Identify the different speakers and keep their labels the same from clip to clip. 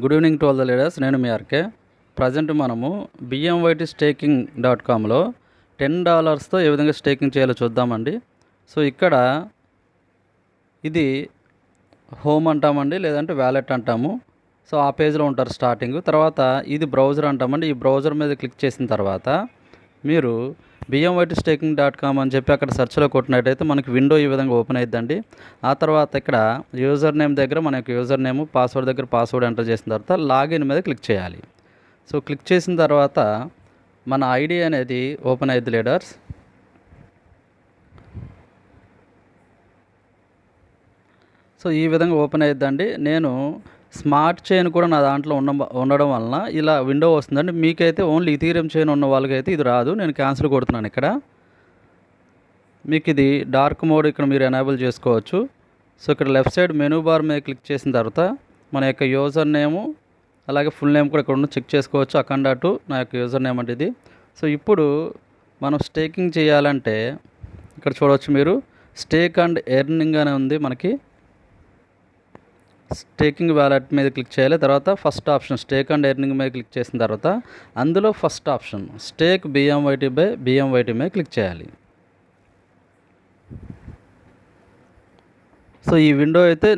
Speaker 1: Good evening to all the leaders. నేను మీ RK. Present మనము bmytstaking.comలో $10తో ఏ విధంగా స్టేకింగ్ చేయాలో చూద్దామండి. సో ఇక్కడ ఇది హోమ్ అంటామండి, లేదంటే వ్యాలెట్ అంటాము. సో ఆ పేజ్లో ఉంటారు స్టార్టింగ్. తర్వాత ఇది బ్రౌజర్ అంటామండి. ఈ బ్రౌజర్ మీద క్లిక్ చేసిన తర్వాత మీరు bmytstaking.com అని చెప్పి అక్కడ సెర్చ్లో కొట్టినట్టయితే మనకి విండో ఈ విధంగా ఓపెన్ అవుతుందండి. ఆ తర్వాత ఇక్కడ యూజర్ నేమ్ దగ్గర మన యొక్క యూజర్ నేమ్, పాస్వర్డ్ దగ్గర పాస్వర్డ్ ఎంటర్ చేసిన తర్వాత లాగిన్ మీద క్లిక్ చేయాలి. సో క్లిక్ చేసిన తర్వాత మన ఐడి అనేది ఓపెన్ అయ్యింది లీడర్స్. సో ఈ విధంగా ఓపెన్ అయ్యిద్దండి. నేను స్మార్ట్ చైన్ కూడా నా దాంట్లో ఉండడం వలన ఇలా విండో వస్తుందండి. మీకైతే ఓన్లీ ఇథీరియం చైన్ ఉన్న వాళ్ళకైతే ఇది రాదు. నేను క్యాన్సిల్ కొడుతున్నాను. ఇక్కడ మీకు ఇది డార్క్ మోడ్ ఇక్కడ మీరు ఎనేబుల్ చేసుకోవచ్చు. సో ఇక్కడ లెఫ్ట్ సైడ్ మెనూ బార్ మీద క్లిక్ చేసిన తర్వాత మన యొక్క యూజర్ నేము అలాగే ఫుల్ నేమ్ కూడా ఇక్కడ ఉన్న చెక్ చేసుకోవచ్చు. అఖండ2 నా యొక్క యూజర్ నేమ్ అంటే ఇది. సో ఇప్పుడు మనం స్టేకింగ్ చేయాలంటే ఇక్కడ చూడవచ్చు మీరు, స్టేక్ అండ్ ఎర్నింగ్ అని ఉంది. మనకి స్టేకింగ్ వ్యాలెట్ మీద క్లిక్ చేయాలి. తర్వాత first option stake and earning మీద క్లిక్ చేసిన తర్వాత అందులో first option stake BMYT by BMYT మీద క్లిక్ చేయాలి. సో ఈ విండో అయితే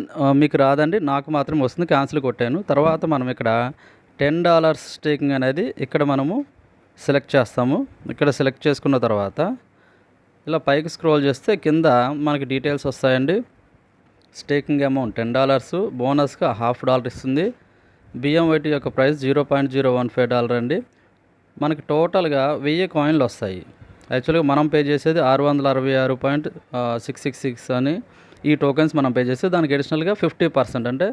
Speaker 1: మీకు రాదండి, నాకు మాత్రం వస్తుంది. క్యాన్సిల్ కొట్టాను. తర్వాత మనం ఇక్కడ $10 స్టేకింగ్ అనేది ఇక్కడ మనము సెలెక్ట్ చేస్తాము. ఇక్కడ సెలెక్ట్ చేసుకున్న తర్వాత ఇలా పైకి స్క్రోల్ చేస్తే కింద మనకి డీటెయిల్స్ వస్తాయండి. స్టేకింగ్ అమౌంట్ $10, బోనస్గా $0.5 ఇస్తుంది. BMYT యొక్క ప్రైస్ $0.015 అండి. మనకి టోటల్గా 1000 కాయిన్లు వస్తాయి. యాక్చువల్గా మనం పే చేసేది 666.666 అని ఈ టోకెన్స్ మనం పే చేస్తే దానికి అడిషనల్గా 50% అంటే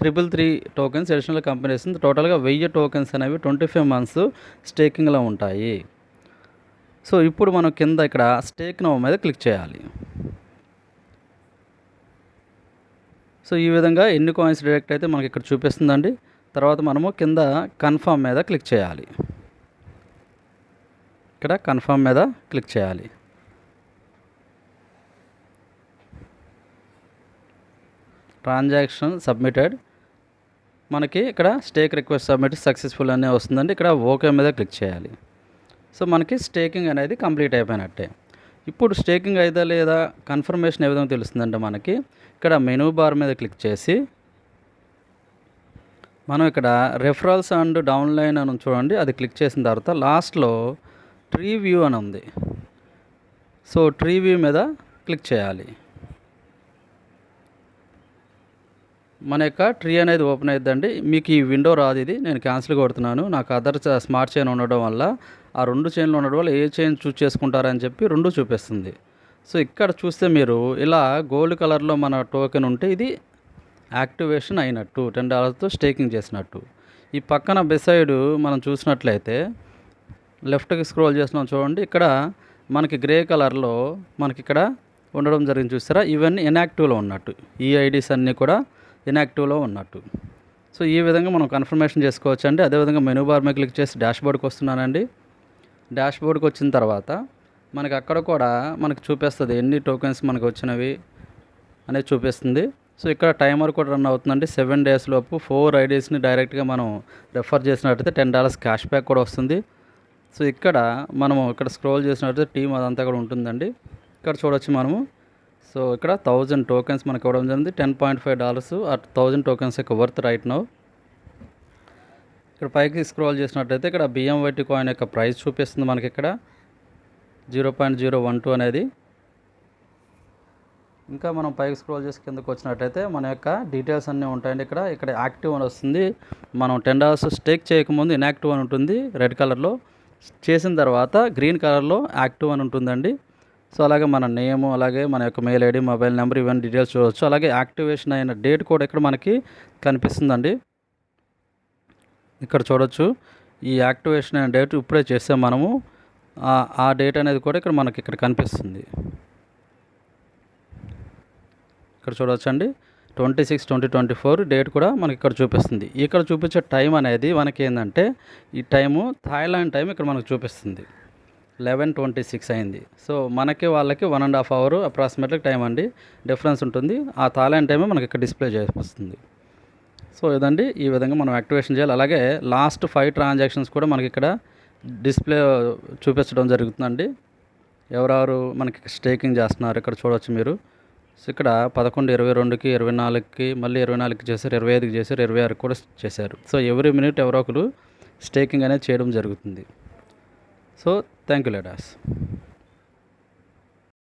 Speaker 1: 333 టోకెన్స్ అడిషనల్ కంపెనీ ఇస్తుంది. టోటల్గా 1000 టోకెన్స్ అనేవి 25 మంత్స్ స్టేకింగ్లో ఉంటాయి. సో ఇప్పుడు మనం కింద ఇక్కడ స్టేక్ నౌ మీద క్లిక్ చేయాలి. సో ఈ విధంగా ఎన్ని కాయిన్స్ డైరెక్ట్ అయితే మనకి ఇక్కడ చూపిస్తుందండి. తర్వాత మనము కింద కన్ఫర్మ్ మీద క్లిక్ చేయాలి. ఇక్కడ కన్ఫర్మ్ మీద క్లిక్ చేయాలి. ట్రాన్సాక్షన్ సబ్మిటెడ్, మనకి ఇక్కడ స్టేక్ రిక్వెస్ట్ సబ్మిట్ సక్సెస్ఫుల్ అనే వస్తుందండి. ఇక్కడ ఓకే మీద క్లిక్ చేయాలి. సో మనకి స్టేకింగ్ అనేది కంప్లీట్ అయిపోయినట్టే. ఇప్పుడు స్టేకింగ్ అయితే లేదా కన్ఫర్మేషన్ ఏ విధంగా తెలుస్తుందంటే మనకి ఇక్కడ మెనూ బార్ మీద క్లిక్ చేసి మనం ఇక్కడ రెఫరల్స్ అండ్ డౌన్లైన్ అని చూడండి, అది క్లిక్ చేసిన తర్వాత లాస్ట్లో ట్రీ వ్యూ అని ఉంది. సో ట్రీ వ్యూ మీద క్లిక్ చేయాలి. మన యొక్క ట్రీ అనేది ఓపెన్ అవుతుందండి. మీకు ఈ విండో రాదు, ఇది నేను క్యాన్సిల్ కొడుతున్నాను. నాకు అదర్ స్మార్ట్ చైన్ ఉండడం వల్ల ఆ 2 చైన్లు ఉండడం వల్ల ఏ చైన్ చూస్ చేసుకుంటారని చెప్పి 2 చూపిస్తుంది. సో ఇక్కడ చూస్తే మీరు ఇలా గోల్డ్ కలర్లో మన టోకెన్ ఉంటే ఇది యాక్టివేషన్ అయినట్టు, $10తో స్టేకింగ్ చేసినట్టు. ఈ పక్కన బిసైడ్ మనం చూసినట్లయితే లెఫ్ట్కి స్క్రోల్ చేస్తున్నాం చూడండి, ఇక్కడ మనకి గ్రే కలర్లో మనకి ఇక్కడ ఉండడం జరిగింది చూస్తారా, ఇవన్నీ ఇన్యాక్టివ్లో ఉన్నట్టు. ఈ ఐడీస్ అన్నీ కూడా ఇన్యాక్టివ్లో ఉన్నట్టు. సో ఈ విధంగా మనం కన్ఫర్మేషన్ చేసుకోవచ్చు అండి. అదేవిధంగా మెనూ బార్ మీద క్లిక్ చేసి డాష్బోర్డ్కి వస్తున్నానండి. డాష్బోర్డ్కి వచ్చిన తర్వాత మనకి అక్కడ కూడా మనకి చూపిస్తుంది ఎన్ని టోకెన్స్ మనకు వచ్చినవి అనేది చూపిస్తుంది. సో ఇక్కడ టైమర్ కూడా రన్ అవుతుందండి. 7 days లోపు 4 ఐడీస్ని డైరెక్ట్గా మనం రెఫర్ చేసినట్టయితే $10 క్యాష్ బ్యాక్ కూడా వస్తుంది. సో ఇక్కడ మనము ఇక్కడ స్క్రోల్ చేసినట్టయితే టీమ్ అదంతా కూడా ఉంటుందండి. ఇక్కడ చూడొచ్చు మనము. సో ఇక్కడ 1000 టోకెన్స్ మనకు ఇవ్వడం జరిగింది. $10.5 ఆ 1000 టోకెన్స్ యొక్క వర్త్ రైట్ నౌ. ఇక్కడ పైకి స్క్రోల్ చేసినట్టయితే ఇక్కడ BMYT కాయిన్ యొక్క ప్రైస్ చూపిస్తుంది మనకి ఇక్కడ 0.012 అనేది. ఇంకా మనం పైకి స్క్రోల్ చేసి కిందకు వచ్చినట్టయితే మన యొక్క డీటెయిల్స్ అన్నీ ఉంటాయండి. ఇక్కడ యాక్టివ్ అని వస్తుంది. మనం $10 స్టేక్ చేయకముందు ఇన్యాక్టివ్ అని ఉంటుంది రెడ్ కలర్లో, చేసిన తర్వాత గ్రీన్ కలర్లో యాక్టివ్ అని ఉంటుందండి. సో అలాగే మన నేము, అలాగే మన యొక్క మెయిల్ ఐడి, మొబైల్ నెంబర్, ఇవన్నీ డీటెయిల్స్ చూడవచ్చు. అలాగే యాక్టివేషన్ అయిన డేట్ కూడా ఇక్కడ మనకి కనిపిస్తుందండి. ఇక్కడ చూడొచ్చు ఈ యాక్టివేషన్ అయిన డేట్ ఇప్పుడే చేసాం మనము, ఆ డేట్ అనేది కూడా ఇక్కడ మనకి ఇక్కడ కనిపిస్తుంది. ఇక్కడ చూడవచ్చండి 26/20/24 డేట్ కూడా మనకి ఇక్కడ చూపిస్తుంది. ఇక్కడ చూపించే టైం అనేది మనకి ఏంటంటే ఈ టైము థాయిలాండ్ టైం ఇక్కడ మనకు చూపిస్తుంది 11:26 అయింది. సో మనకి వాళ్ళకి 1.5 hour అప్రాక్సిమేట్లీ టైం అండి డిఫరెన్స్ ఉంటుంది. ఆ థాయిలాండ్ టైమే మనకి ఇక్కడ డిస్ప్లే చేస్తుంది. సో ఇదండి, ఈ విధంగా మనం యాక్టివేషన్ చేయాలి. అలాగే లాస్ట్ 5 ట్రాన్సాక్షన్స్ కూడా మనకి ఇక్కడ డిస్ప్లే చూపించడం జరుగుతుందండి. ఎవరెవరు మనకి స్టేకింగ్ చేస్తున్నారు ఇక్కడ చూడవచ్చు మీరు. సో ఇక్కడ 11, 22కి, 24కి, మళ్ళీ 24కి చేశారు, 25కి చేశారు, 26కి కూడా చేశారు. సో ఎవ్రీ మినిట్ ఎవరో ఒకరు స్టేకింగ్ అనేది చేయడం జరుగుతుంది. So thank you ladders.